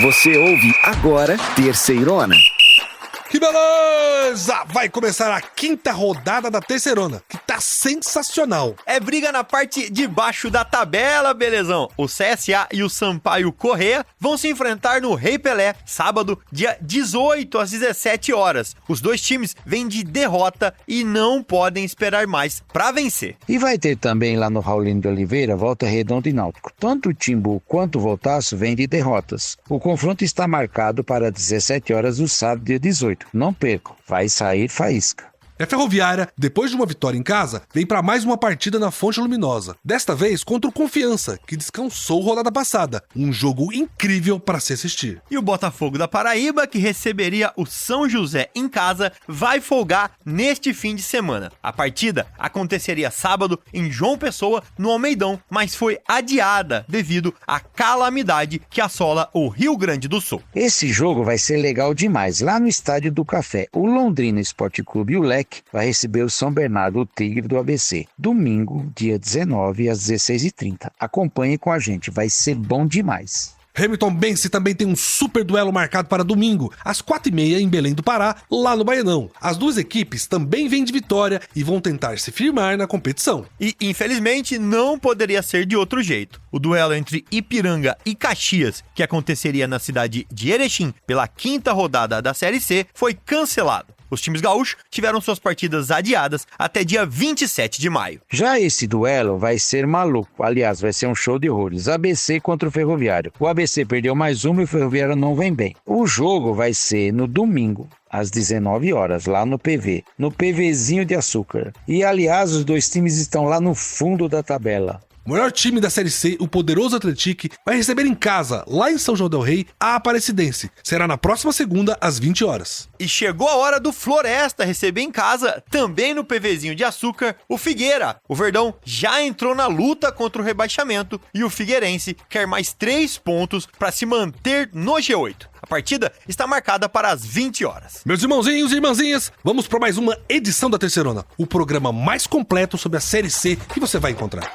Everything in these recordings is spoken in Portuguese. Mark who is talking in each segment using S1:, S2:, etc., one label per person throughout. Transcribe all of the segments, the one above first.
S1: Você ouve agora Terceirona.
S2: Que beleza! Vai começar a quinta rodada da Terceirona, que tá sensacional.
S3: É briga na parte de baixo da tabela, belezão. O CSA e o Sampaio Corrêa vão se enfrentar no Rei Pelé, sábado, dia 18 às 17 horas. Os dois times vêm de derrota e não podem esperar mais pra vencer.
S4: E vai ter também lá no Raulino de Oliveira, Volta Redonda e Náutico. Tanto o Timbu quanto o Voltaço vêm de derrotas. O confronto está marcado para 17 horas do sábado, dia 18. Não percam, vai sair faísca.
S2: A Ferroviária, depois de uma vitória em casa, vem para mais uma partida na Fonte Luminosa. Desta vez contra o Confiança, que descansou rodada passada. Um jogo incrível para se assistir.
S3: E o Botafogo da Paraíba, que receberia o São José em casa, vai folgar neste fim de semana. A partida aconteceria sábado em João Pessoa, no Almeidão, mas foi adiada devido à calamidade que assola o Rio Grande do Sul.
S4: Esse jogo vai ser legal demais. Lá no Estádio do Café, o Londrina Esporte Clube e o Leque vai receber o São Bernardo, o Tigre do ABC. Domingo, dia 19, às 16h30. Acompanhe com a gente, vai ser bom demais.
S2: Hamilton Bense também tem um super duelo marcado para domingo, às 4h30 em Belém do Pará, lá no Baianão. As duas equipes também vêm de vitória e vão tentar se firmar na competição.
S3: E, infelizmente, não poderia ser de outro jeito. O duelo entre Ipiranga e Caxias, que aconteceria na cidade de Erechim pela quinta rodada da Série C, foi cancelado. Os times gaúchos tiveram suas partidas adiadas até dia 27 de maio.
S4: Já esse duelo vai ser maluco. Aliás, vai ser um show de horrores. ABC contra o Ferroviário. O ABC perdeu mais uma e o Ferroviário não vem bem. O jogo vai ser no domingo, às 19 horas, lá no PV. No PVzinho de açúcar. E, aliás, os dois times estão lá no fundo da tabela.
S2: O maior time da Série C, o poderoso Atlético, vai receber em casa, lá em São João del Rei, a Aparecidense. Será na próxima segunda, às 20 horas.
S3: E chegou a hora do Floresta receber em casa, também no PVzinho de açúcar, o Figueira. O Verdão já entrou na luta contra o rebaixamento e o Figueirense quer mais 3 pontos para se manter no G8. A partida está marcada para as 20 horas.
S2: Meus irmãozinhos e irmãzinhas, vamos para mais uma edição da Terceirona, o programa mais completo sobre a Série C que você vai encontrar.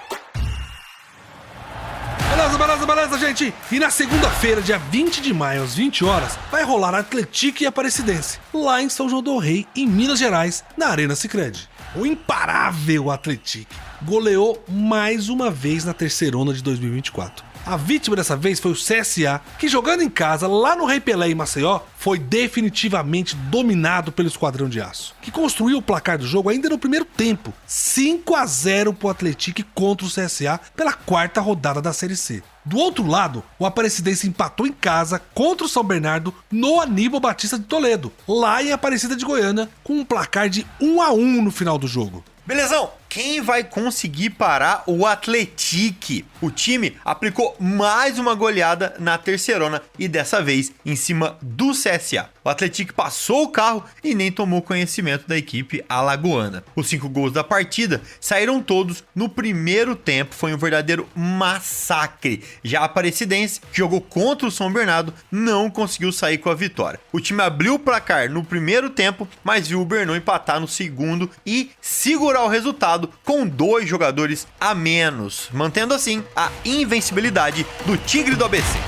S2: Beleza, gente? E na segunda-feira, dia 20 de maio, às 20 horas, vai rolar Atlético e Aparecidense, lá em São João del Rei, em Minas Gerais, na Arena Sicredi. O imparável Atlético goleou mais uma vez na Terceirona de 2024. A vítima dessa vez foi o CSA, que jogando em casa, lá no Rei Pelé em Maceió, foi definitivamente dominado pelo Esquadrão de Aço, que construiu o placar do jogo ainda no primeiro tempo, 5-0 pro Atlético contra o CSA pela quarta rodada da Série C. Do outro lado, o Aparecidense empatou em casa contra o São Bernardo no Aníbal Batista de Toledo, lá em Aparecida de Goiânia, com um placar de 1-1 no final do jogo.
S3: Belezão, quem vai conseguir parar o Atlético? O time aplicou mais uma goleada na Terceirona e dessa vez em cima do CSA. O Atlético passou o carro e nem tomou conhecimento da equipe alagoana. Os 5 gols da partida saíram todos no primeiro tempo, foi um verdadeiro massacre. Já a Aparecidense, que jogou contra o São Bernardo, não conseguiu sair com a vitória. O time abriu o placar no primeiro tempo, mas viu o Bernon empatar no segundo e segurar o resultado com 2 jogadores a menos, mantendo assim a invencibilidade do Tigre do ABC.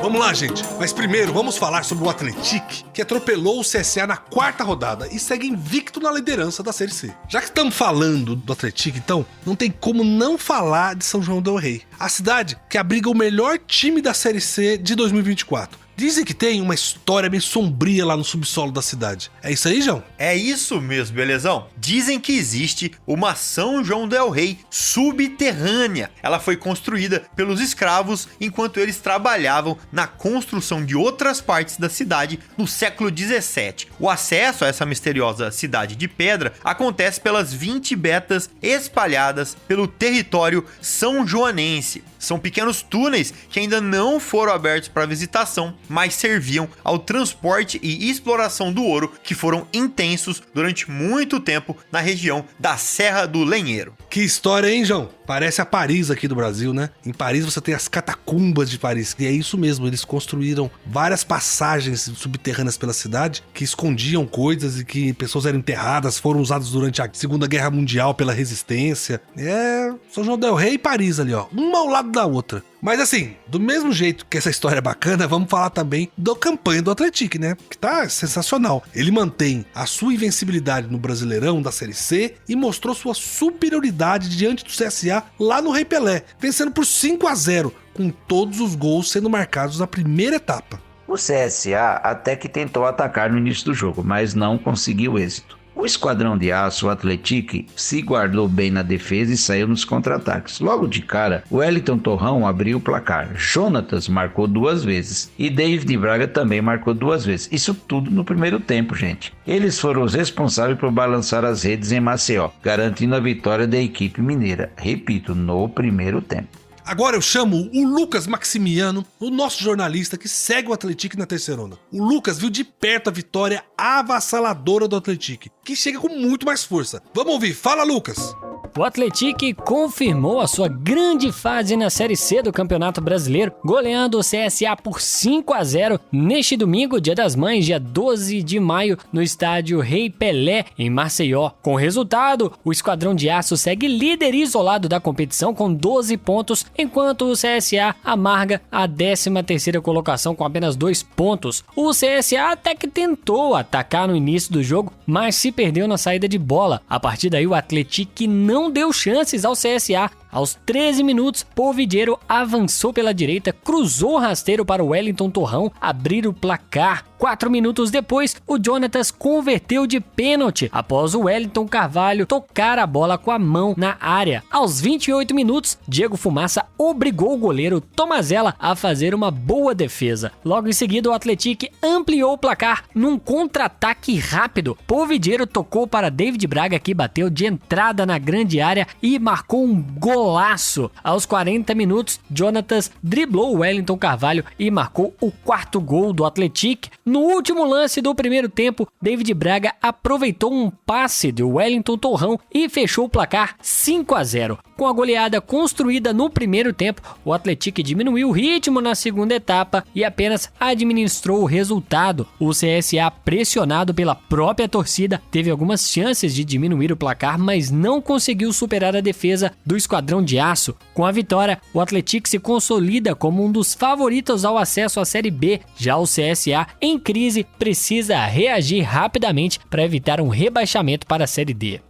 S2: Vamos lá, gente. Mas primeiro, vamos falar sobre o Atlético, que atropelou o CSA na quarta rodada e segue invicto na liderança da Série C. Já que estamos falando do Atlético, então, não tem como não falar de São João del Rei, a cidade que abriga o melhor time da Série C de 2024. Dizem que tem uma história bem sombria lá no subsolo da cidade. É isso aí, João?
S3: É isso mesmo, belezão. Dizem que existe uma São João del Rei subterrânea. Ela foi construída pelos escravos enquanto eles trabalhavam na construção de outras partes da cidade no século 17. O acesso a essa misteriosa cidade de pedra acontece pelas 20 betas espalhadas pelo território são joanense. São pequenos túneis que ainda não foram abertos para visitação, mas serviam ao transporte e exploração do ouro, que foram intensos durante muito tempo na região da Serra do Lenheiro.
S2: Que história, hein, João? Parece a Paris aqui do Brasil, né? Em Paris você tem as catacumbas de Paris, e é isso mesmo, eles construíram várias passagens subterrâneas pela cidade que escondiam coisas e que pessoas eram enterradas, foram usadas durante a Segunda Guerra Mundial pela resistência. É São João del Rei e Paris ali, ó, uma ao lado da outra. Mas assim, do mesmo jeito que essa história é bacana, vamos falar também da campanha do Atlético, né? Que tá sensacional. Ele mantém a sua invencibilidade no Brasileirão da Série C e mostrou sua superioridade diante do CSA lá no Rei Pelé, vencendo por 5-0, com todos os gols sendo marcados na primeira etapa.
S4: O CSA até que tentou atacar no início do jogo, mas não conseguiu êxito. O Esquadrão de Aço, o Atlético, se guardou bem na defesa e saiu nos contra-ataques. Logo de cara, o Wellington Torrão abriu o placar. Jonatas marcou 2 vezes e David Braga também marcou 2 vezes. Isso tudo no primeiro tempo, gente. Eles foram os responsáveis por balançar as redes em Maceió, garantindo a vitória da equipe mineira. Repito, no primeiro tempo.
S2: Agora eu chamo o Lucas Maximiano, o nosso jornalista que segue o Atlético na terceirona. O Lucas viu de perto a vitória avassaladora do Atlético, que chega com muito mais força. Vamos ouvir, fala Lucas!
S5: O Atlético confirmou a sua grande fase na Série C do Campeonato Brasileiro, goleando o CSA por 5-0 neste domingo, Dia das Mães, dia 12 de maio, no estádio Rei Pelé, em Maceió. Com o resultado, o Esquadrão de Aço segue líder isolado da competição com 12 pontos, enquanto o CSA amarga a 13ª colocação com apenas 2 pontos. O CSA até que tentou atacar no início do jogo, mas se perdeu na saída de bola. A partir daí, o Atlético não deu chances ao CSA. Aos 13 minutos, Polvidiero avançou pela direita, cruzou o rasteiro para o Wellington Torrão abrir o placar. 4 minutos depois, o Jonatas converteu de pênalti após o Wellington Carvalho tocar a bola com a mão na área. Aos 28 minutos, Diego Fumaça obrigou o goleiro Tomazella a fazer uma boa defesa. Logo em seguida, o Atlético ampliou o placar num contra-ataque rápido. Polvidiero tocou para David Braga, que bateu de entrada na grande área e marcou um golaço. Aos 40 minutos, Jonatas driblou o Wellington Carvalho e marcou o 4º gol do Atlético. No último lance do primeiro tempo, David Braga aproveitou um passe de Wellington Torrão e fechou o placar 5-0. Com a goleada construída no primeiro tempo, o Atlético diminuiu o ritmo na segunda etapa e apenas administrou o resultado. O CSA, pressionado pela própria torcida, teve algumas chances de diminuir o placar, mas não conseguiu superar a defesa do Esquadrão de Aço. Com a vitória, o Atlético se consolida como um dos favoritos ao acesso à Série B. Já o CSA, em crise, precisa reagir rapidamente para evitar um rebaixamento para a Série D.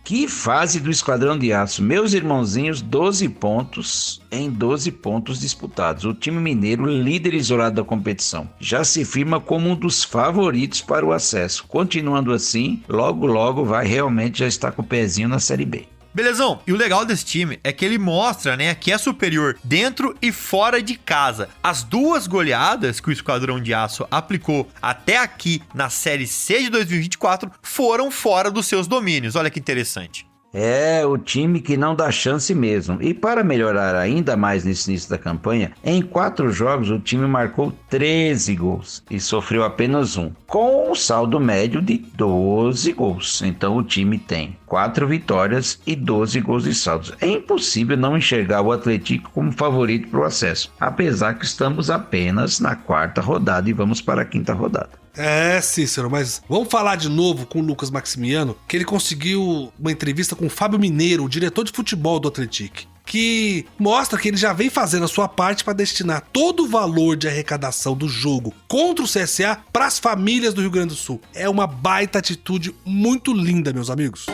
S4: Que fase do Esquadrão de Aço. Meus irmãozinhos, 12 pontos em 12 pontos disputados. O time mineiro, líder isolado da competição, já se firma como um dos favoritos para o acesso. Continuando assim, logo vai realmente já estar com o pezinho na Série B.
S3: Belezão, e o legal desse time é que ele mostra, né, que é superior dentro e fora de casa. As 2 goleadas que o Esquadrão de Aço aplicou até aqui na Série C de 2024 foram fora dos seus domínios. Olha que interessante.
S4: É o time que não dá chance mesmo. E para melhorar ainda mais nesse início da campanha, em 4 jogos o time marcou 13 gols e sofreu apenas 1, com um saldo médio de 12 gols. Então o time tem 4 vitórias e 12 gols de saldos. É impossível não enxergar o Atlético como favorito para o acesso, apesar que estamos apenas na 4ª rodada e vamos para a 5ª rodada.
S2: É, Cícero, mas vamos falar de novo com o Lucas Maximiano, que ele conseguiu uma entrevista com o Fábio Mineiro, o diretor de futebol do Atlético, que mostra que ele já vem fazendo a sua parte para destinar todo o valor de arrecadação do jogo contra o CSA para as famílias do Rio Grande do Sul. É uma baita atitude muito linda, meus amigos.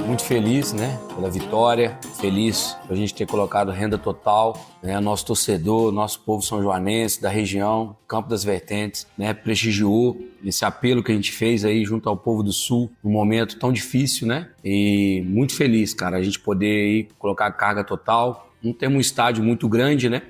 S6: Muito feliz, né, pela vitória, feliz por a gente ter colocado renda total, né, nosso torcedor, nosso povo são-joanense, da região, Campo das Vertentes, né, prestigiou esse apelo que a gente fez aí junto ao povo do Sul, num momento tão difícil, né, e muito feliz, cara, a gente poder aí colocar a carga total. Não temos um estádio muito grande, né?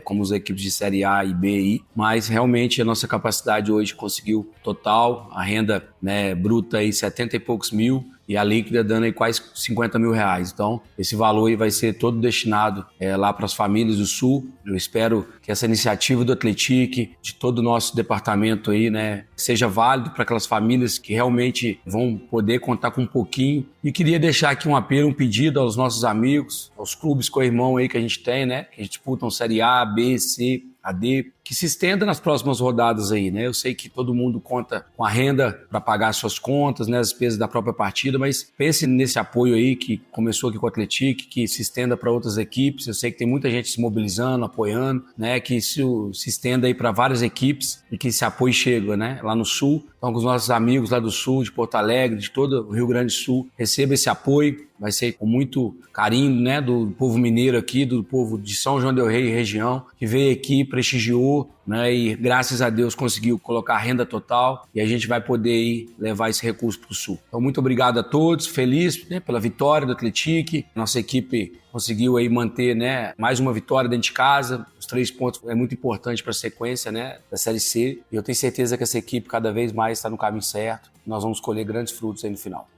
S6: Como as equipes de Série A e B aí, mas realmente a nossa capacidade hoje conseguiu total, a renda, né, bruta aí 70 e poucos mil e a líquida dando aí quase 50 mil reais. Então, esse valor aí vai ser todo destinado lá para as famílias do Sul. Eu espero que essa iniciativa do Atlético, de todo o nosso departamento aí, né, seja válido para aquelas famílias que realmente vão poder contar com um pouquinho. E queria deixar aqui um apelo, um pedido aos nossos amigos, aos clubes co-irmão aí que a gente tem, né, que disputam Série A, B, C, a D, que se estenda nas próximas rodadas aí, né? Eu sei que todo mundo conta com a renda para pagar suas contas, né, as despesas da própria partida, mas pense nesse apoio aí que começou aqui com o Atlético, que se estenda para outras equipes. Eu sei que tem muita gente se mobilizando, apoiando, né, que isso se estenda aí para várias equipes e que esse apoio chega, né, lá no Sul. Então, com os nossos amigos lá do Sul, de Porto Alegre, de todo o Rio Grande do Sul, receba esse apoio. Vai ser com muito carinho, né, do povo mineiro aqui, do povo de São João del Rei e região, que veio aqui, prestigiou, né, e graças a Deus conseguiu colocar renda total e a gente vai poder aí levar esse recurso para o Sul. Então, muito obrigado a todos, feliz, né, pela vitória do Atlético. Nossa equipe conseguiu aí manter, né, mais uma vitória dentro de casa. Os 3 pontos é muito importante para a sequência, né, da Série C. E eu tenho certeza que essa equipe cada vez mais está no caminho certo. Nós vamos colher grandes frutos aí no final.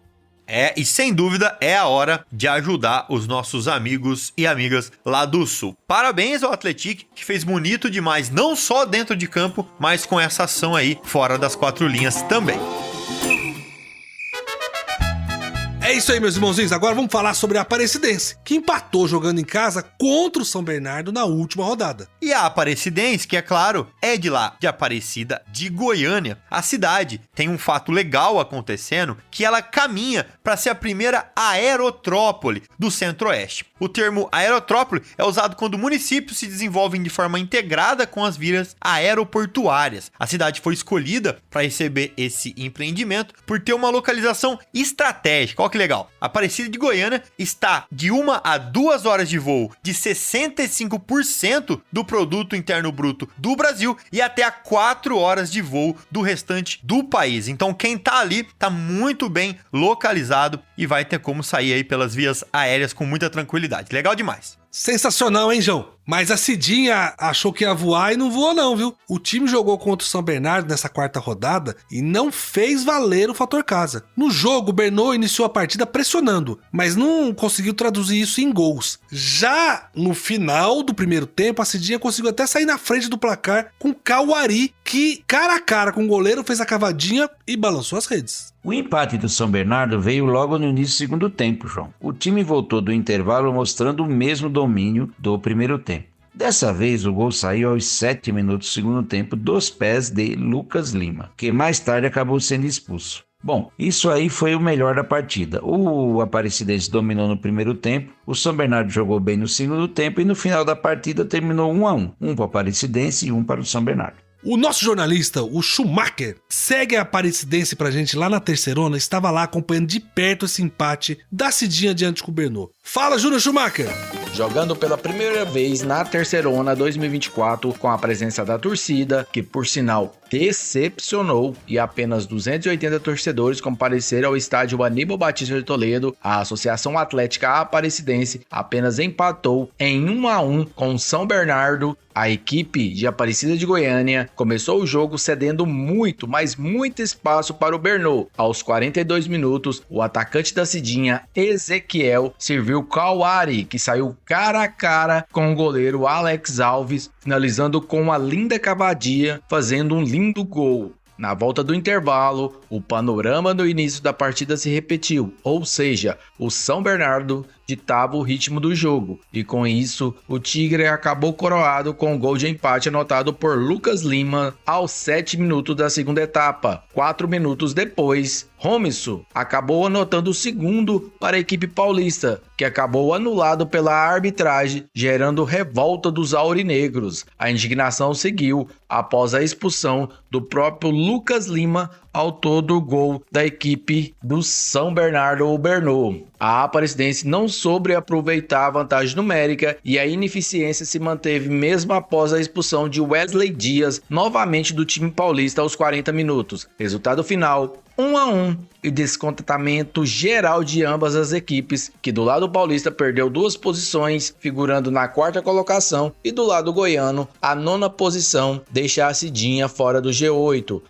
S3: E sem dúvida é a hora de ajudar os nossos amigos e amigas lá do Sul. Parabéns ao Atlético, que fez bonito demais, não só dentro de campo, mas com essa ação aí fora das 4 linhas também.
S2: É isso aí, meus irmãozinhos. Agora vamos falar sobre a Aparecidense, que empatou jogando em casa contra o São Bernardo na última rodada.
S3: E a Aparecidense, que é claro, é de lá, de Aparecida de Goiânia. A cidade tem um fato legal acontecendo, que ela caminha para ser a primeira aerotrópole do Centro-Oeste. O termo aerotrópole é usado quando municípios se desenvolvem de forma integrada com as vias aeroportuárias. A cidade foi escolhida para receber esse empreendimento por ter uma localização estratégica. Olha que legal. A Aparecida de Goiânia está de 1 a 2 horas de voo de 65% do produto interno bruto do Brasil e até a 4 horas de voo do restante do país. Então quem tá ali tá muito bem localizado e vai ter como sair aí pelas vias aéreas com muita tranquilidade. Legal demais.
S2: Sensacional, hein, João? Mas a Cidinha achou que ia voar e não voou não, viu? O time jogou contra o São Bernardo nessa 4ª rodada e não fez valer o fator casa. No jogo, o Bernô iniciou a partida pressionando, mas não conseguiu traduzir isso em gols. Já no final do primeiro tempo, a Cidinha conseguiu até sair na frente do placar com o Cauari, que cara a cara com o goleiro fez a cavadinha e balançou as redes.
S4: O empate do São Bernardo veio logo no início do segundo tempo, João. O time voltou do intervalo mostrando o mesmo domínio do primeiro tempo. Dessa vez, o gol saiu aos 7 minutos do segundo tempo dos pés de Lucas Lima, que mais tarde acabou sendo expulso. Bom, isso aí foi o melhor da partida. O Aparecidense dominou no primeiro tempo, o São Bernardo jogou bem no segundo tempo e no final da partida terminou 1-1. Um para o Aparecidense e um para o São Bernardo.
S2: O nosso jornalista, o Schumacher, segue a Aparecidense pra gente lá na Terceirona, estava lá acompanhando de perto esse empate da Cidinha diante do Bernô. Fala, Júnior Schumacher!
S7: Jogando pela primeira vez na Terceirona 2024 com a presença da torcida, que por sinal decepcionou, e apenas 280 torcedores compareceram ao estádio Aníbal Batista de Toledo, a Associação Atlética Aparecidense apenas empatou em 1-1 com São Bernardo. A equipe de Aparecida de Goiânia começou o jogo cedendo muito, mas muito espaço para o Bernô. Aos 42 minutos, o atacante da Cidinha, Ezequiel, serviu Cauari, que saiu cara a cara com o goleiro Alex Alves, finalizando com uma linda cavadia, fazendo um lindo gol. Na volta do intervalo, o panorama do início da partida se repetiu, ou seja, o São Bernardo ditava o ritmo do jogo, e com isso, o Tigre acabou coroado com o gol de empate anotado por Lucas Lima aos 7 minutos da segunda etapa. 4 minutos depois, Romisso acabou anotando o segundo para a equipe paulista, que acabou anulado pela arbitragem, gerando revolta dos aurinegros. A indignação seguiu após a expulsão do próprio Lucas Lima, autor do gol da equipe do São Bernardo ou Bernô. A Aparecidense não soube aproveitar a vantagem numérica e a ineficiência se manteve mesmo após a expulsão de Wesley Dias, novamente do time paulista aos 40 minutos. Resultado final: 1-1 e descontentamento geral de ambas as equipes, que do lado paulista perdeu 2 posições, figurando na 4ª colocação, e do lado goiano, a 9ª posição, deixa a Cidinha fora do G8.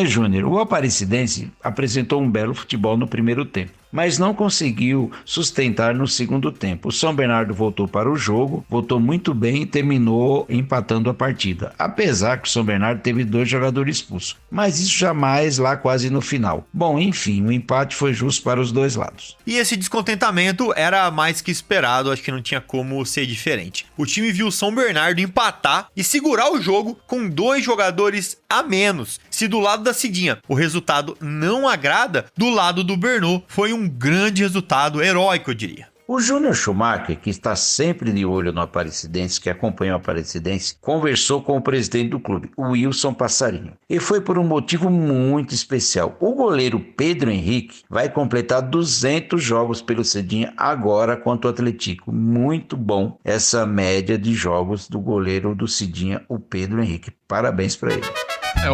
S4: Júnior, o Aparecidense apresentou um belo futebol no primeiro tempo. mas não conseguiu sustentar no segundo tempo. O São Bernardo voltou para o jogo, voltou muito bem e terminou empatando a partida, apesar que o São Bernardo teve 2 jogadores expulsos, mas isso jamais lá quase no final. Bom, enfim, o empate foi justo para os dois lados.
S3: E esse descontentamento era mais que esperado, acho que não tinha como ser diferente. O time viu o São Bernardo empatar e segurar o jogo com 2 jogadores a menos. Se do lado da Cidinha o resultado não agrada, do lado do Bernô foi um grande resultado heróico, eu diria.
S4: O Júnior Schumacher, que está sempre de olho no Aparecidense, que acompanha o Aparecidense, conversou com o presidente do clube, o Wilson Passarinho. E foi por um motivo muito especial. O goleiro Pedro Henrique vai completar 200 jogos pelo Cidinha agora contra o Atlético. Muito bom essa média de jogos do goleiro do Cidinha, o Pedro Henrique. Parabéns para ele.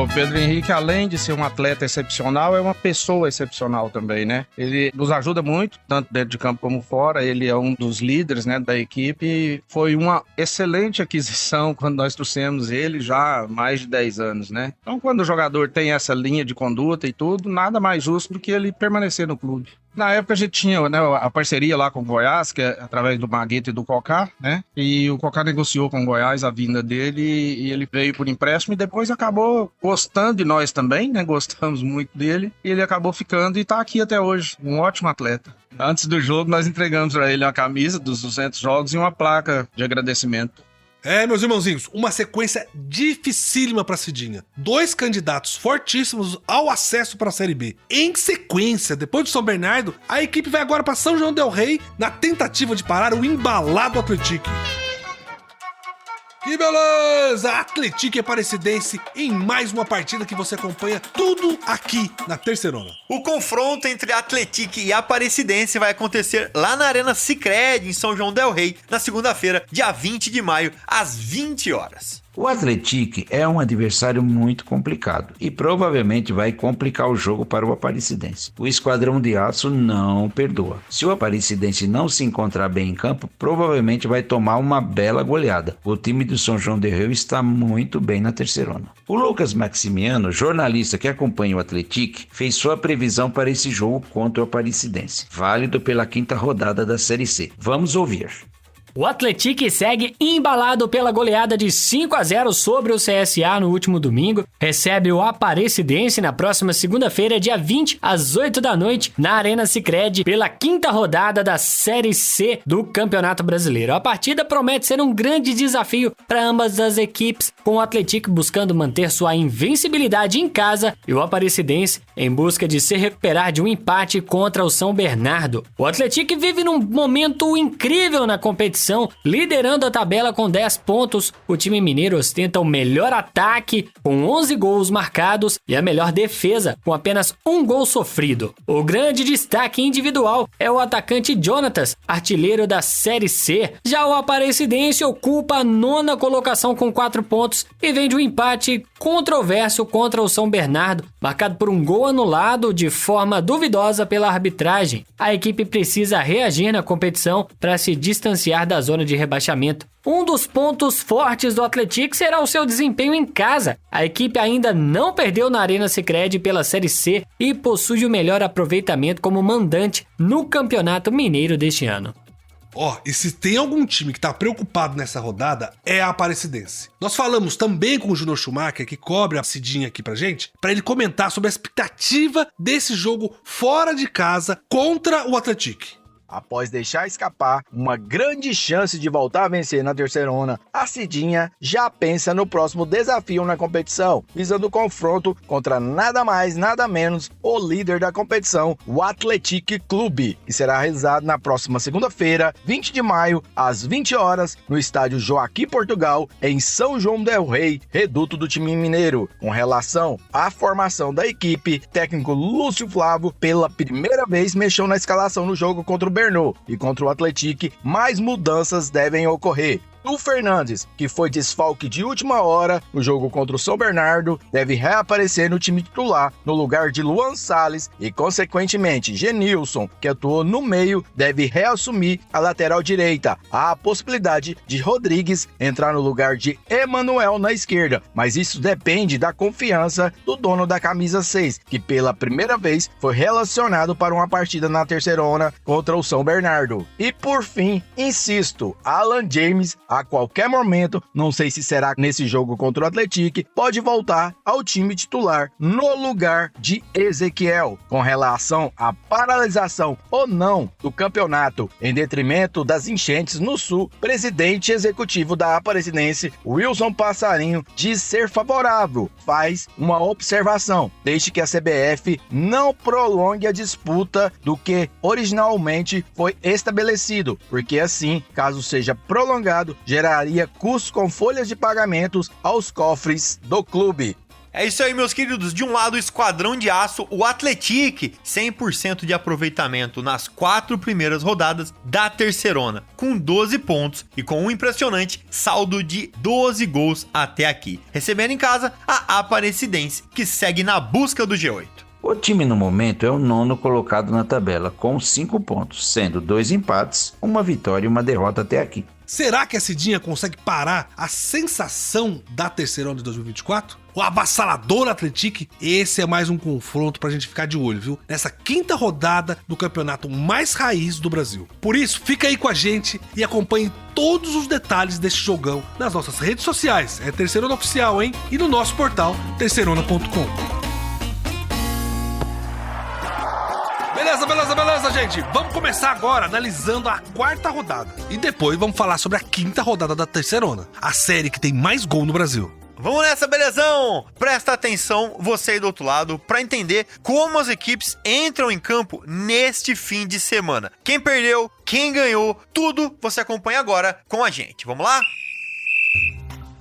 S8: O Pedro Henrique, além de ser um atleta excepcional, é uma pessoa excepcional também, né? Ele nos ajuda muito, tanto dentro de campo como fora. Ele é um dos líderes, né, da equipe. Foi uma excelente aquisição quando nós trouxemos ele já há mais de 10 anos, né? Então, quando o jogador tem essa linha de conduta e tudo, nada mais justo do que ele permanecer no clube. Na época a gente tinha, né, a parceria lá com o Goiás, que é através do Maguito e do Cocá, né? E o Cocá negociou com o Goiás a vinda dele e ele veio por empréstimo e depois acabou gostando de nós também, né? Gostamos muito dele e ele acabou ficando e tá aqui até hoje. Um ótimo atleta. Antes do jogo nós entregamos para ele uma camisa dos 200 jogos e uma placa de agradecimento.
S2: Meus irmãozinhos, uma sequência dificílima pra Cidinha. 2 candidatos fortíssimos ao acesso pra Série B. Em sequência, depois do São Bernardo, a equipe vai agora pra São João del Rei na tentativa de parar o embalado Atlético. Que beleza! Atlético e Aparecidense em mais uma partida que você acompanha tudo aqui na Terceirona.
S3: O confronto entre Atlético e Aparecidense vai acontecer lá na Arena Sicredi, em São João del Rei, na segunda-feira, dia 20 de maio, às 20 horas.
S4: O Atlético é um adversário muito complicado e provavelmente vai complicar o jogo para o Aparecidense. O Esquadrão de Aço não perdoa. Se o Aparecidense não se encontrar bem em campo, provavelmente vai tomar uma bela goleada. O time do São João del Rei está muito bem na Terceirona. O Lucas Maximiano, jornalista que acompanha o Atlético, fez sua previsão para esse jogo contra o Aparecidense, válido pela 5ª rodada da Série C. Vamos ouvir.
S5: O Atlético segue embalado pela goleada de 5-0 sobre o CSA no último domingo. Recebe o Aparecidense na próxima segunda-feira, dia 20, às 8 da noite, na Arena Sicredi, pela 5ª rodada da Série C do Campeonato Brasileiro. A partida promete ser um grande desafio para ambas as equipes, com o Atlético buscando manter sua invencibilidade em casa e o Aparecidense em busca de se recuperar de um empate contra o São Bernardo. O Atlético vive num momento incrível na competição, liderando a tabela com 10 pontos. O time mineiro ostenta o melhor ataque, com 11 gols marcados, e a melhor defesa, com apenas 1 gol sofrido. O grande destaque individual é o atacante Jonatas, artilheiro da Série C. Já o Aparecidense ocupa a 9ª colocação com 4 pontos e vem de um empate controverso contra o São Bernardo, marcado por um gol anulado de forma duvidosa pela arbitragem. A equipe precisa reagir na competição para se distanciar da zona de rebaixamento. Um dos pontos fortes do Atlético será o seu desempenho em casa. A equipe ainda não perdeu na Arena Sicredi pela Série C e possui o melhor aproveitamento como mandante no Campeonato Mineiro deste ano.
S2: E se tem algum time que tá preocupado nessa rodada, é a Aparecidense. Nós falamos também com o Júnior Schumacher, que cobre a Cidinha aqui pra gente, pra ele comentar sobre a expectativa desse jogo fora de casa contra o Atlético.
S7: Após deixar escapar uma grande chance de voltar a vencer na Terceirona, a Cidinha já pensa no próximo desafio na competição, visando o confronto contra nada mais, nada menos o líder da competição, o Atlético Clube, que será realizado na próxima segunda-feira, 20 de maio, às 20 horas, no estádio Joaquim Portugal, em São João del Rei, reduto do time mineiro. Com relação à formação da equipe, técnico Lúcio Flávio, pela primeira vez, mexeu na escalação no jogo contra o Bernô, e contra o Atlético, mais mudanças devem ocorrer. Arthur Fernandes, que foi desfalque de última hora no jogo contra o São Bernardo, deve reaparecer no time titular no lugar de Luan Salles e, consequentemente, Genilson, que atuou no meio, deve reassumir a lateral direita. Há a possibilidade de Rodrigues entrar no lugar de Emanuel na esquerda, mas isso depende da confiança do dono da camisa 6, que pela primeira vez foi relacionado para uma partida na Terceirona contra o São Bernardo. E por fim, insisto, Alan James, a qualquer momento, não sei se será nesse jogo contra o Atlético, pode voltar ao time titular no lugar de Ezequiel. Com relação à paralisação ou não do campeonato em detrimento das enchentes no Sul, presidente executivo da Aparecidense, Wilson Passarinho, diz ser favorável, faz uma observação, desde que a CBF não prolongue a disputa do que originalmente foi estabelecido, porque assim, caso seja prolongado, geraria custos com folhas de pagamentos aos cofres do clube.
S3: É isso aí, meus queridos. De um lado, o Esquadrão de Aço, o Atlético, 100% de aproveitamento nas 4 primeiras rodadas da Terceirona, com 12 pontos e com um impressionante saldo de 12 gols até aqui. Recebendo em casa a Aparecidense, que segue na busca do G8.
S4: O time no momento é o 9º colocado na tabela, com 5 pontos, sendo 2 empates, uma vitória e uma derrota até aqui.
S2: Será que a Cidinha consegue parar a sensação da Terceirona de 2024? O avassalador Atlético? Esse é mais um confronto pra gente ficar de olho, viu? Nessa 5ª rodada do campeonato mais raiz do Brasil. Por isso, fica aí com a gente e acompanhe todos os detalhes deste jogão nas nossas redes sociais. É Terceirona Oficial, hein? E no nosso portal, terceirona.com. Beleza, gente. Vamos começar agora analisando a 4ª rodada. E depois vamos falar sobre a 5ª rodada da Terceirona, a série que tem mais gol no Brasil.
S3: Vamos nessa, belezão? Presta atenção, você aí do outro lado, para entender como as equipes entram em campo neste fim de semana. Quem perdeu, quem ganhou, tudo você acompanha agora com a gente. Vamos lá?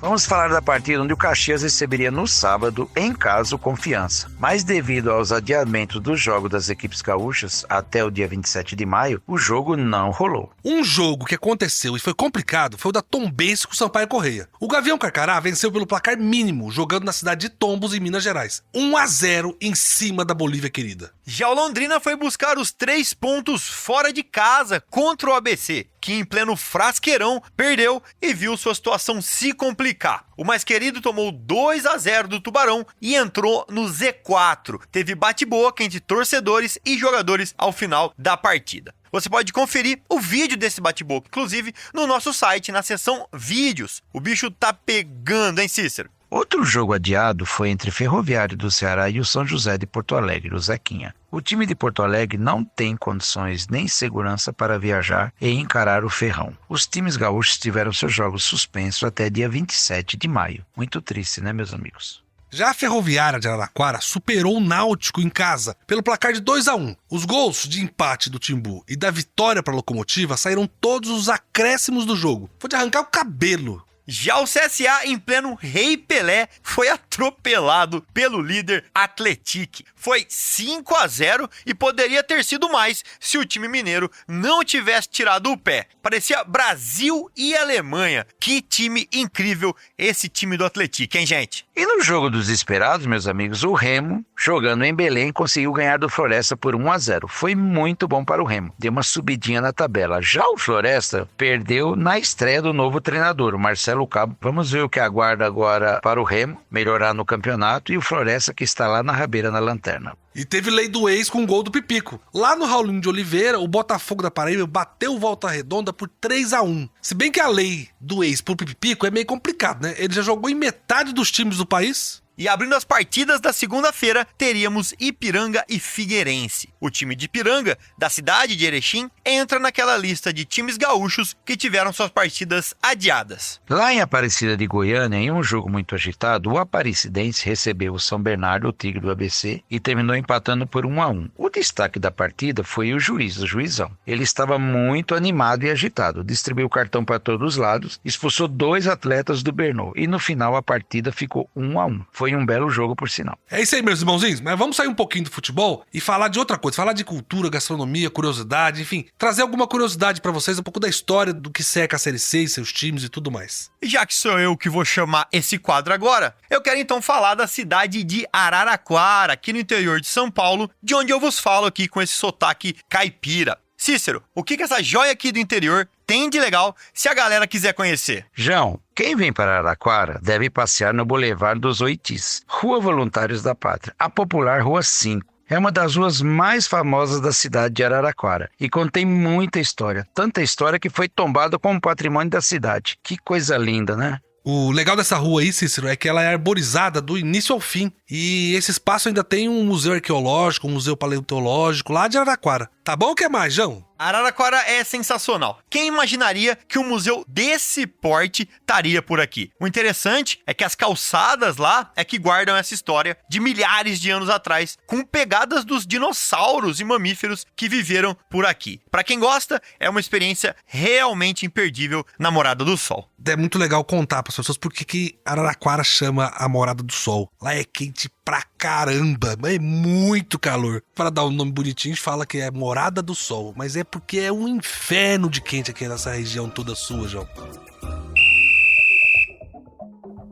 S4: Vamos falar da partida onde o Caxias receberia no sábado, em casa, o Confiança. Mas devido aos adiamentos do jogo das equipes gaúchas até o dia 27 de maio, o jogo não rolou.
S2: Um jogo que aconteceu e foi complicado foi o da Tombense com o Sampaio Correia. O Gavião Carcará venceu pelo placar mínimo, jogando na cidade de Tombos, em Minas Gerais. 1-0 em cima da Bolívia querida.
S3: Já o Londrina foi buscar os 3 pontos fora de casa contra o ABC, que em pleno frasqueirão perdeu e viu sua situação se complicar. O mais querido tomou 2-0 do Tubarão e entrou no Z4. Teve bate-boca entre torcedores e jogadores ao final da partida. Você pode conferir o vídeo desse bate-boca, inclusive no nosso site, na seção vídeos. O bicho tá pegando, hein, Cícero?
S4: Outro jogo adiado foi entre Ferroviário do Ceará e o São José de Porto Alegre, o Zequinha. O time de Porto Alegre não tem condições nem segurança para viajar e encarar o Ferrão. Os times gaúchos tiveram seus jogos suspensos até dia 27 de maio. Muito triste, né, meus amigos?
S2: Já a Ferroviária de Araraquara superou o Náutico em casa pelo placar de 2-1. Os gols de empate do Timbu e da vitória para a Locomotiva saíram todos os acréscimos do jogo. Foi de arrancar o cabelo.
S3: Já o CSA, em pleno Rei Pelé, foi atropelado pelo líder Atlético. Foi 5-0 e poderia ter sido mais se o time mineiro não tivesse tirado o pé. Parecia Brasil e Alemanha. Que time incrível esse time do Atlético, hein, gente?
S4: E no jogo dos esperados, meus amigos, o Remo, jogando em Belém, conseguiu ganhar do Floresta por 1-0. Foi muito bom para o Remo. Deu uma subidinha na tabela. Já o Floresta perdeu na estreia do novo treinador, o Marcelo Cabo. Vamos ver o que aguarda agora para o Remo melhorar no campeonato e o Floresta que está lá na rabeira na lanterna.
S2: E teve lei do ex com o gol do Pipico. Lá no Raulinho de Oliveira, o Botafogo da Paraíba bateu Volta Redonda por 3-1. Se bem que a lei do ex pro Pipico é meio complicado, né? Ele já jogou em metade dos times do país.
S3: E abrindo as partidas da segunda-feira, teríamos Ipiranga e Figueirense. O time de Ipiranga, da cidade de Erechim, entra naquela lista de times gaúchos que tiveram suas partidas adiadas.
S4: Lá em Aparecida de Goiânia, em um jogo muito agitado, o Aparecidense recebeu o São Bernardo, o Tigre do ABC, e terminou empatando por 1-1. O destaque da partida foi o juizão. Ele estava muito animado e agitado, distribuiu o cartão para todos os lados, expulsou 2 atletas do Bernô, e no final a partida ficou 1-1. foi um belo jogo, por sinal.
S2: É isso aí, meus irmãozinhos, mas vamos sair um pouquinho do futebol e falar de outra coisa, falar de cultura, gastronomia, curiosidade, enfim, trazer alguma curiosidade pra vocês, um pouco da história do que cerca a Série C e seus times e tudo mais.
S3: E já que sou eu que vou chamar esse quadro agora, eu quero então falar da cidade de Araraquara, aqui no interior de São Paulo, de onde eu vos falo aqui com esse sotaque caipira. Cícero, o que essa joia aqui do interior tem de legal se a galera quiser conhecer?
S4: João, quem vem para Araraquara deve passear no Boulevard dos Oitis, Rua Voluntários da Pátria, a popular Rua 5. É uma das ruas mais famosas da cidade de Araraquara e contém muita história. Tanta história que foi tombada como patrimônio da cidade. Que coisa linda, né?
S2: O legal dessa rua aí, Cícero, é que ela é arborizada do início ao fim. E esse espaço ainda tem um museu arqueológico, um museu paleontológico lá de Araraquara. Tá bom, o que mais, João?
S3: Araraquara é sensacional. Quem imaginaria que um museu desse porte estaria por aqui? O interessante é que as calçadas lá é que guardam essa história de milhares de anos atrás, com pegadas dos dinossauros e mamíferos que viveram por aqui. Pra quem gosta, é uma experiência realmente imperdível na Morada do Sol.
S2: É muito legal contar para as pessoas por que Araraquara chama a Morada do Sol. Lá é quente pra caramba, é muito calor. Para dar um nome bonitinho, a gente fala que é Morada do Sol, mas é porque é um inferno de quente aqui nessa região toda sua, João.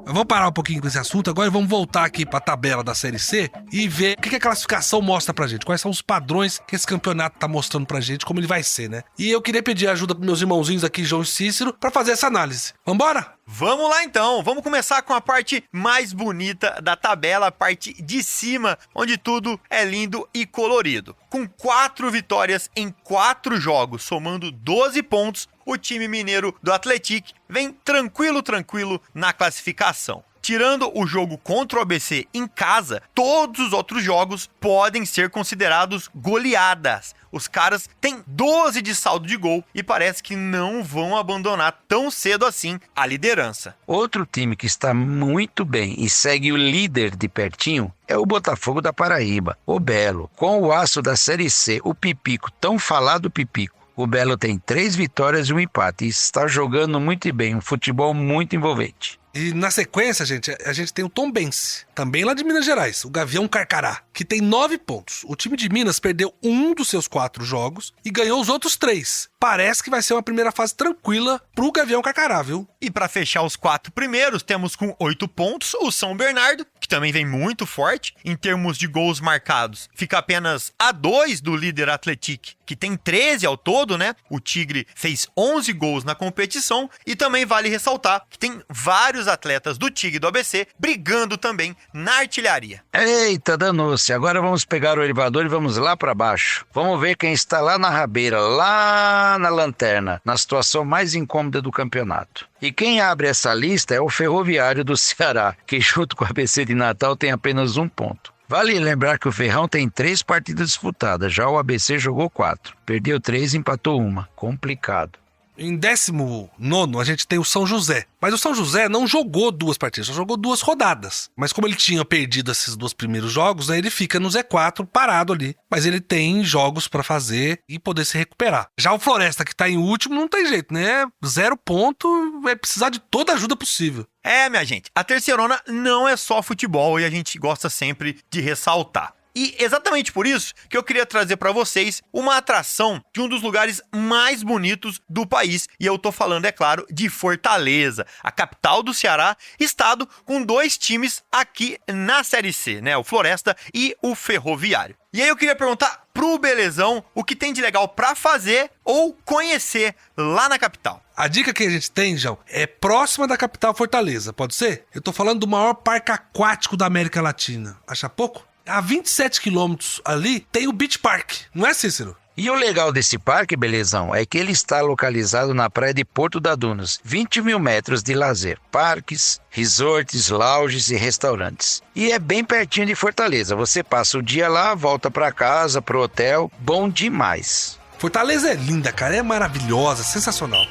S2: Vamos parar um pouquinho com esse assunto agora e vamos voltar aqui para a tabela da Série C e ver o que a classificação mostra pra gente, quais são os padrões que esse campeonato tá mostrando pra gente, como ele vai ser, né? E eu queria pedir ajuda pros meus irmãozinhos aqui, João e Cícero, para fazer essa análise. Vambora?
S3: Vamos lá então, vamos começar com a parte mais bonita da tabela, a parte de cima, onde tudo é lindo e colorido. Com 4 vitórias em 4 jogos, somando 12 pontos, o time mineiro do Atlético vem tranquilo na classificação. Tirando o jogo contra o ABC em casa, todos os outros jogos podem ser considerados goleadas. Os caras têm 12 de saldo de gol e parece que não vão abandonar tão cedo assim a liderança.
S4: Outro time que está muito bem e segue o líder de pertinho é o Botafogo da Paraíba, o Belo. Com o aço da Série C, o Pipico, tão falado Pipico. O Belo tem 3 vitórias e um empate e está jogando muito bem, um futebol muito envolvente.
S2: E na sequência, a gente tem o Tombense, também lá de Minas Gerais, o Gavião Carcará, que tem 9 pontos. O time de Minas perdeu um dos seus 4 jogos e ganhou os outros 3. Parece que vai ser uma primeira fase tranquila pro Gavião Carcará, viu?
S3: E para fechar os 4 primeiros, temos com 8 pontos o São Bernardo, que também vem muito forte em termos de gols marcados. Fica apenas a 2 do líder Atlético, que tem 13 ao todo, né? O Tigre fez 11 gols na competição e também vale ressaltar que tem vários atletas do Tigre e do ABC brigando também na artilharia.
S4: Eita, danou-se. Agora vamos pegar o elevador e vamos lá para baixo. Vamos ver quem está lá na rabeira, lá na lanterna, na situação mais incômoda do campeonato. E quem abre essa lista é o Ferroviário do Ceará, que junto com o ABC de Natal tem apenas 1 ponto. Vale lembrar que o Ferrão tem 3 partidas disputadas, já o ABC jogou 4. Perdeu 3 e empatou 1. Complicado.
S2: Em 19º, a gente tem o São José. Mas o São José não jogou 2 partidas, só jogou 2 rodadas. Mas como ele tinha perdido esses 2 primeiros jogos, aí ele fica no Z4 parado ali. Mas ele tem jogos pra fazer e poder se recuperar. Já o Floresta, que tá em último, não tem jeito, né? 0 ponto, vai precisar de toda a ajuda possível.
S3: É, minha gente, a Terceirona não é só futebol e a gente gosta sempre de ressaltar. E exatamente por isso que eu queria trazer para vocês uma atração de um dos lugares mais bonitos do país. E eu tô falando, é claro, de Fortaleza, a capital do Ceará, estado com 2 times aqui na Série C, né? O Floresta e o Ferroviário. E aí eu queria perguntar pro Belezão o que tem de legal para fazer ou conhecer lá na capital.
S2: A dica que a gente tem, João, é próxima da capital Fortaleza, pode ser? Eu tô falando do maior parque aquático da América Latina. Acha pouco? A 27 quilômetros ali tem o Beach Park, não é, Cícero?
S4: E o legal desse parque, Belezão, é que ele está localizado na praia de Porto da Dunas, 20 mil metros de lazer, parques, resorts, lounges e restaurantes. E é bem pertinho de Fortaleza, você passa o dia lá, volta para casa, pro hotel, bom demais.
S2: Fortaleza é linda, cara, é maravilhosa, sensacional.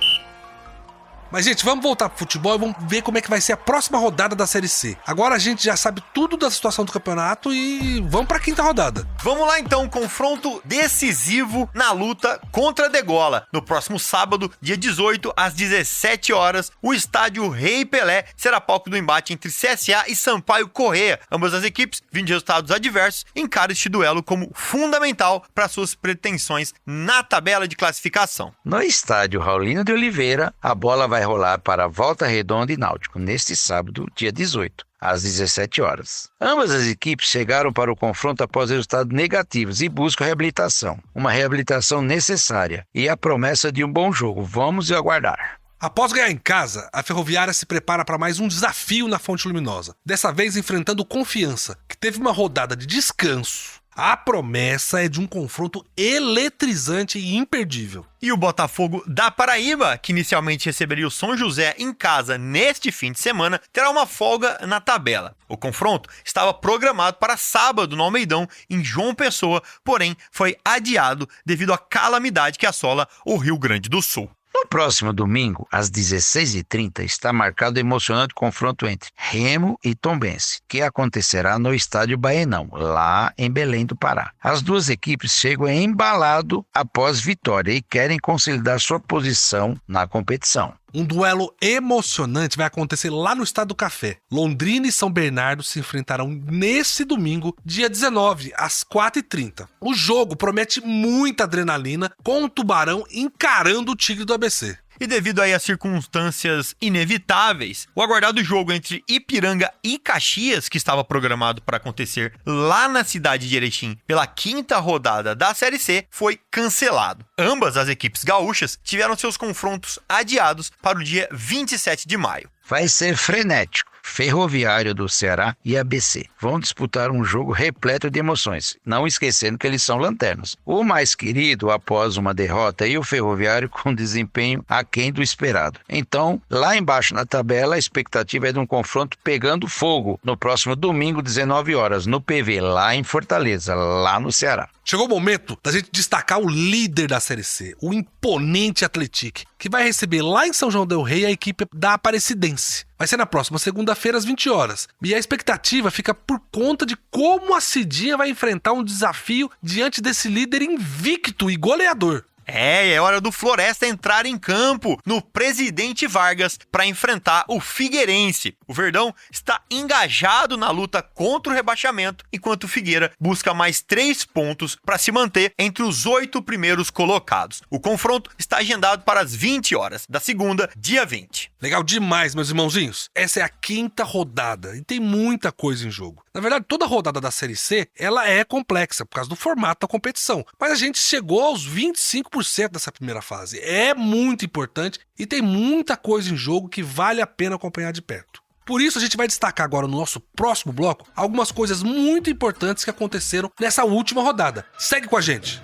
S2: Mas, gente, vamos voltar pro futebol e vamos ver como é que vai ser a próxima rodada da Série C. Agora a gente já sabe tudo da situação do campeonato e vamos pra quinta rodada.
S3: Vamos lá então, confronto decisivo na luta contra a Degola. No próximo sábado, dia 18, às 17 horas, o estádio Rei Pelé será palco do embate entre CSA e Sampaio Corrêa. Ambas as equipes, vindo de resultados adversos, encaram este duelo como fundamental para suas pretensões na tabela de classificação.
S4: No estádio Raulino de Oliveira, a bola vai rolar para Volta Redonda e Náutico neste sábado, dia 18. Às 17 horas. Ambas as equipes chegaram para o confronto após resultados negativos e buscam reabilitação. Uma reabilitação necessária e a promessa de um bom jogo. Vamos aguardar.
S2: Após ganhar em casa, a Ferroviária se prepara para mais um desafio na Fonte Luminosa. Dessa vez enfrentando o Confiança, que teve uma rodada de descanso. A promessa é de um confronto eletrizante e imperdível.
S3: E o Botafogo da Paraíba, que inicialmente receberia o São José em casa neste fim de semana, terá uma folga na tabela. O confronto estava programado para sábado no Almeidão, em João Pessoa, porém foi adiado devido à calamidade que assola o Rio Grande do Sul.
S4: No próximo domingo, às 16h30, está marcado o emocionante confronto entre Remo e Tombense, que acontecerá no estádio Baenão, lá em Belém do Pará. As duas equipes chegam embalado após vitória e querem consolidar sua posição na competição.
S2: Um duelo emocionante vai acontecer lá no Estádio do Café. Londrina e São Bernardo se enfrentarão nesse domingo, dia 19, às 4h30. O jogo promete muita adrenalina, com o Tubarão encarando o Tigre do ABC.
S3: E devido aí às circunstâncias inevitáveis, o aguardado jogo entre Ipiranga e Caxias, que estava programado para acontecer lá na cidade de Erechim pela quinta rodada da Série C, foi cancelado. Ambas as equipes gaúchas tiveram seus confrontos adiados para o dia 27 de maio.
S4: Vai ser frenético. Ferroviário do Ceará e ABC vão disputar um jogo repleto de emoções, não esquecendo que eles são lanternas. O mais querido após uma derrota e o Ferroviário com desempenho aquém do esperado. Então, lá embaixo na tabela, a expectativa é de um confronto pegando fogo no próximo domingo, 19 horas, no PV, lá em Fortaleza, lá no Ceará.
S2: Chegou o momento da gente destacar o líder da Série C, o imponente Atlético, que vai receber lá em São João del Rei a equipe da Aparecidense. Vai ser na próxima segunda-feira às 20 horas. E a expectativa fica por conta de como a Cidinha vai enfrentar um desafio diante desse líder invicto e goleador.
S3: É hora do Floresta entrar em campo no Presidente Vargas para enfrentar o Figueirense. O Verdão está engajado na luta contra o rebaixamento, enquanto o Figueira busca mais 3 pontos para se manter entre os 8 primeiros colocados. O confronto está agendado para as 20 horas da segunda, dia 20.
S2: Legal demais, meus irmãozinhos. Essa é a quinta rodada e tem muita coisa em jogo. Na verdade, toda rodada da Série C, ela é complexa por causa do formato da competição. Mas a gente chegou aos 25% dessa primeira fase. É muito importante e tem muita coisa em jogo que vale a pena acompanhar de perto. Por isso, a gente vai destacar agora no nosso próximo bloco algumas coisas muito importantes que aconteceram nessa última rodada. Segue com a gente!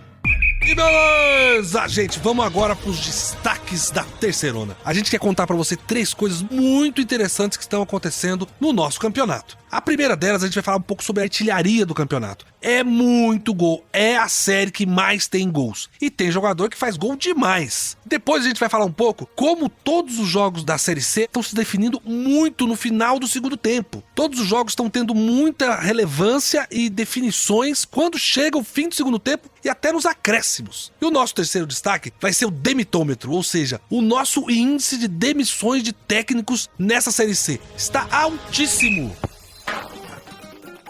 S2: E beleza, gente, vamos agora para os destaques da terceirona. A gente quer contar para você 3 coisas muito interessantes que estão acontecendo no nosso campeonato. A primeira delas, a gente vai falar um pouco sobre a artilharia do campeonato. É muito gol, é a série que mais tem gols. E tem jogador que faz gol demais. Depois a gente vai falar um pouco como todos os jogos da Série C estão se definindo muito no final do segundo tempo. Todos os jogos estão tendo muita relevância e definições quando chega o fim do segundo tempo e até nos acréscimos. E o nosso terceiro destaque vai ser o demitômetro, ou seja, o nosso índice de demissões de técnicos nessa Série C. Está altíssimo.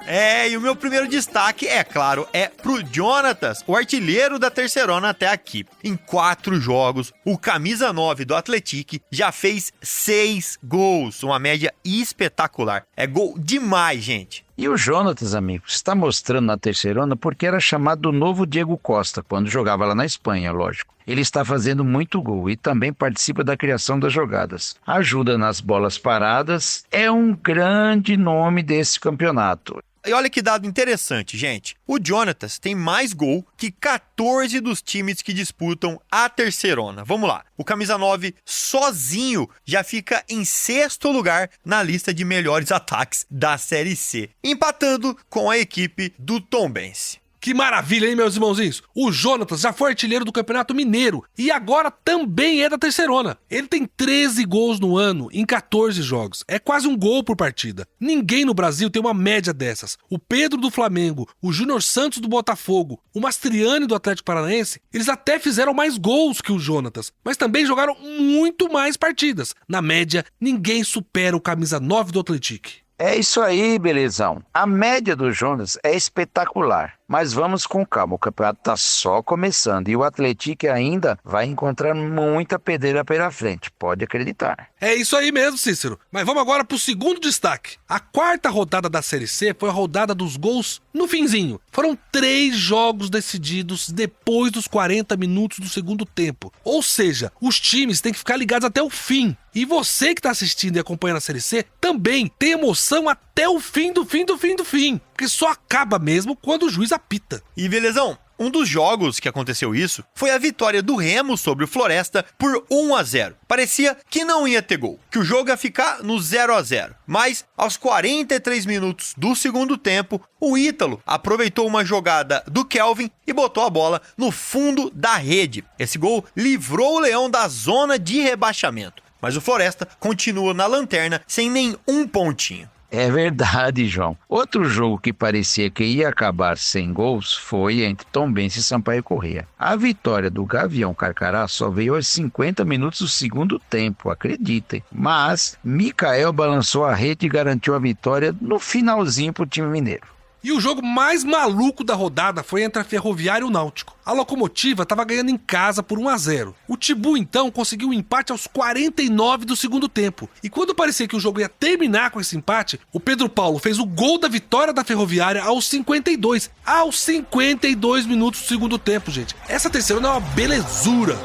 S3: E o meu primeiro destaque, é claro, é pro Jonatas, o artilheiro da terceirona até aqui. Em 4 jogos, o camisa 9 do Atlético já fez 6 gols, uma média espetacular. É gol demais, gente.
S4: E o Jonatas, amigos, está mostrando na terceirona porque era chamado do novo Diego Costa, quando jogava lá na Espanha, lógico. Ele está fazendo muito gol e também participa da criação das jogadas. Ajuda nas bolas paradas, é um grande nome desse campeonato.
S3: E olha que dado interessante, gente. O Jonatas tem mais gol que 14 dos times que disputam a terceirona. Vamos lá. O camisa 9 sozinho já fica em 6º lugar na lista de melhores ataques da Série C, empatando com a equipe do Tombense.
S2: Que maravilha, hein, meus irmãozinhos? O Jonatas já foi artilheiro do Campeonato Mineiro e agora também é da Terceirona. Ele tem 13 gols no ano em 14 jogos. É quase um gol por partida. Ninguém no Brasil tem uma média dessas. O Pedro do Flamengo, o Júnior Santos do Botafogo, o Mastriani do Atlético Paranaense, eles até fizeram mais gols que o Jonatas, mas também jogaram muito mais partidas. Na média, ninguém supera o camisa 9 do Atlético.
S4: É isso aí, belezão. A média do Jonas é espetacular, mas vamos com calma, o campeonato tá só começando e o Atlético ainda vai encontrar muita pedreira pela frente, pode acreditar.
S2: É isso aí mesmo, Cícero. Mas vamos agora pro segundo destaque. A quarta rodada da Série C foi a rodada dos gols no finzinho. Foram 3 jogos decididos depois dos 40 minutos do segundo tempo. Ou seja, os times têm que ficar ligados até o fim. E você que tá assistindo e acompanhando a Série C também tem emoção até o fim do fim. Porque só acaba mesmo quando o juiz apita.
S3: E belezão, um dos jogos que aconteceu isso foi a vitória do Remo sobre o Floresta por 1-0. Parecia que não ia ter gol, que o jogo ia ficar no 0-0. Mas, aos 43 minutos do segundo tempo, o Ítalo aproveitou uma jogada do Kelvin e botou a bola no fundo da rede. Esse gol livrou o Leão da zona de rebaixamento. Mas o Floresta continua na lanterna sem nenhum pontinho.
S4: É verdade, João. Outro jogo que parecia que ia acabar sem gols foi entre Tombense e Sampaio Corrêa. A vitória do Gavião Carcará só veio aos 50 minutos do segundo tempo, acreditem. Mas Mikael balançou a rede e garantiu a vitória no finalzinho pro time mineiro.
S2: E o jogo mais maluco da rodada foi entre a Ferroviária e o Náutico. A Locomotiva estava ganhando em casa por 1-0. O Tibu, então, conseguiu um empate aos 49 do segundo tempo. E quando parecia que o jogo ia terminar com esse empate, o Pedro Paulo fez o gol da vitória da Ferroviária aos 52. Aos 52 minutos do segundo tempo, gente. Essa terceira é uma belezura.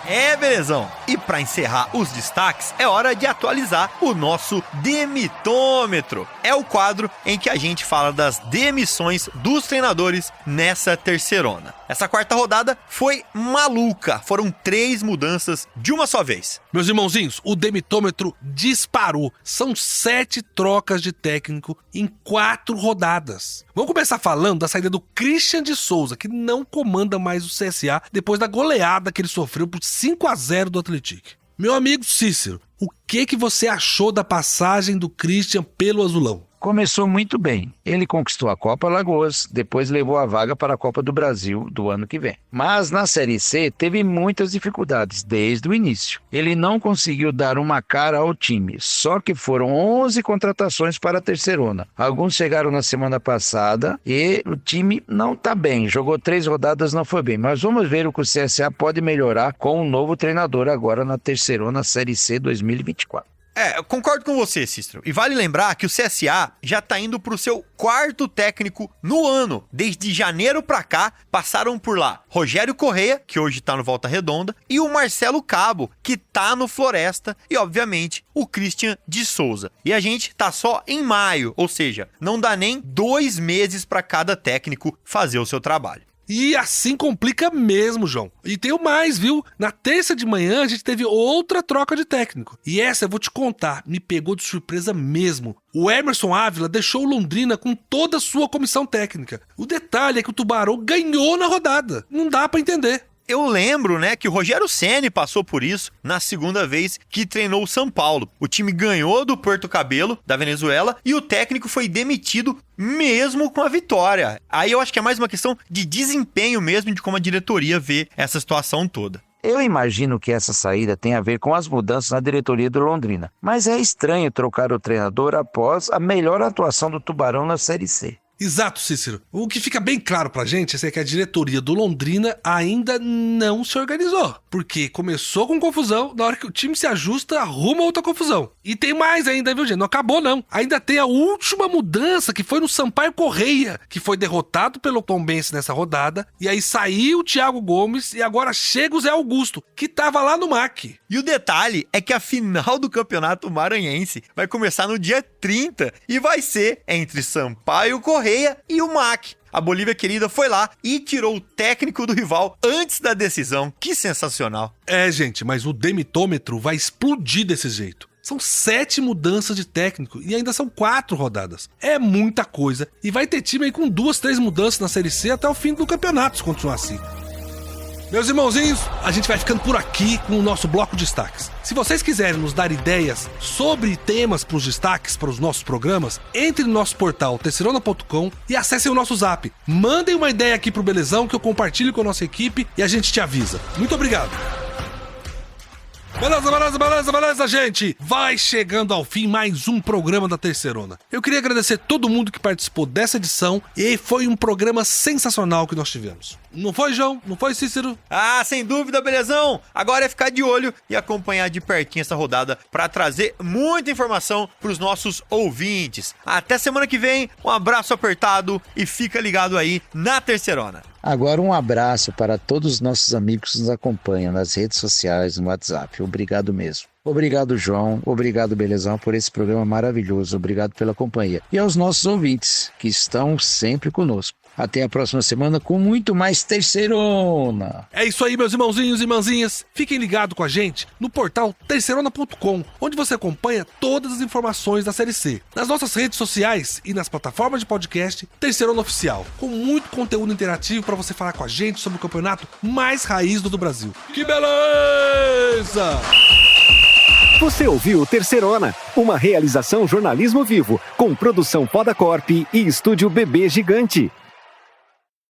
S3: É, belezão. E para encerrar os destaques, é hora de atualizar o nosso demitômetro. É o quadro em que a gente fala das demissões dos treinadores nessa terceirona. Essa quarta rodada foi maluca. Foram 3 mudanças de uma só vez.
S2: Meus irmãozinhos, o demitômetro disparou. São 7 trocas de técnico em 4 rodadas. Vamos começar falando da saída do Christian de Souza, que não comanda mais o CSA depois da goleada que ele sofreu por 5-0 do Atlético. Meu amigo Cícero, o que você achou da passagem do Christian pelo Azulão?
S4: Começou muito bem. Ele conquistou a Copa Alagoas, depois levou a vaga para a Copa do Brasil do ano que vem. Mas na Série C teve muitas dificuldades desde o início. Ele não conseguiu dar uma cara ao time, só que foram 11 contratações para a terceirona. Alguns chegaram na semana passada e o time não está bem. Jogou 3 rodadas, não foi bem. Mas vamos ver o que o CSA pode melhorar com um novo treinador agora na terceirona Série C 2024.
S3: Eu concordo com você, Cícero. E vale lembrar que o CSA já tá indo pro seu 4º técnico no ano. Desde janeiro pra cá, passaram por lá Rogério Corrêa, que hoje tá no Volta Redonda, e o Marcelo Cabo, que tá no Floresta, e obviamente o Christian de Souza. E a gente tá só em maio, ou seja, não dá nem 2 meses pra cada técnico fazer o seu trabalho.
S2: E assim complica mesmo, João. E tem o mais, viu? Na terça de manhã a gente teve outra troca de técnico. E essa eu vou te contar, me pegou de surpresa mesmo. O Emerson Ávila deixou o Londrina com toda a sua comissão técnica. O detalhe é que o Tubarão ganhou na rodada. Não dá pra entender.
S3: Eu lembro, que o Rogério Ceni passou por isso na segunda vez que treinou o São Paulo. O time ganhou do Porto Cabelo, da Venezuela, e o técnico foi demitido mesmo com a vitória. Aí eu acho que é mais uma questão de desempenho mesmo, de como a diretoria vê essa situação toda.
S4: Eu imagino que essa saída tem a ver com as mudanças na diretoria do Londrina. Mas é estranho trocar o treinador após a melhor atuação do Tubarão na Série C.
S2: Exato, Cícero. O que fica bem claro pra gente é que a diretoria do Londrina ainda não se organizou. Porque começou com confusão, na hora que o time se ajusta, arruma outra confusão. E tem mais ainda, viu, gente? Não acabou, não. Ainda tem a última mudança, que foi no Sampaio Corrêa, que foi derrotado pelo Tombense nessa rodada. E aí saiu o Thiago Gomes e agora chega o Zé Augusto, que tava lá no MAC.
S3: E o detalhe é que a final do Campeonato Maranhense vai começar no dia 30 e vai ser entre Sampaio Corrêa e o MAC. A Bolívia Querida foi lá e tirou o técnico do rival antes da decisão. Que sensacional.
S2: É, gente, mas o demitômetro vai explodir desse jeito. São 7 mudanças de técnico e ainda são 4 rodadas. É muita coisa e vai ter time aí com 2, 3 mudanças na Série C até o fim do campeonato, se continuar assim. Meus irmãozinhos, a gente vai ficando por aqui com o nosso bloco de destaques. Se vocês quiserem nos dar ideias sobre temas para os destaques para os nossos programas, entre no nosso portal terceirona.com e acessem o nosso zap. Mandem uma ideia aqui pro Belezão que eu compartilho com a nossa equipe e a gente te avisa. Muito obrigado. Beleza, gente! Vai chegando ao fim mais um programa da Terceirona. Eu queria agradecer todo mundo que participou dessa edição e foi um programa sensacional que nós tivemos. Não foi, João? Não foi, Cícero?
S3: Ah, sem dúvida, Belezão! Agora é ficar de olho e acompanhar de pertinho essa rodada para trazer muita informação pros nossos ouvintes. Até semana que vem, um abraço apertado e fica ligado aí na Terceirona.
S4: Agora um abraço para todos os nossos amigos que nos acompanham nas redes sociais, no WhatsApp. Obrigado mesmo. Obrigado, João. Obrigado, Belezão, por esse programa maravilhoso. Obrigado pela companhia. E aos nossos ouvintes, que estão sempre conosco. Até a próxima semana com muito mais Terceirona.
S2: É isso aí, meus irmãozinhos e irmãzinhas. Fiquem ligados com a gente no portal terceirona.com, onde você acompanha todas as informações da Série C. Nas nossas redes sociais e nas plataformas de podcast Terceirona Oficial, com muito conteúdo interativo para você falar com a gente sobre o campeonato mais raiz do Brasil. Que beleza!
S1: Você ouviu Terceirona, uma realização jornalismo vivo, com produção Podacorp e estúdio Bebê Gigante.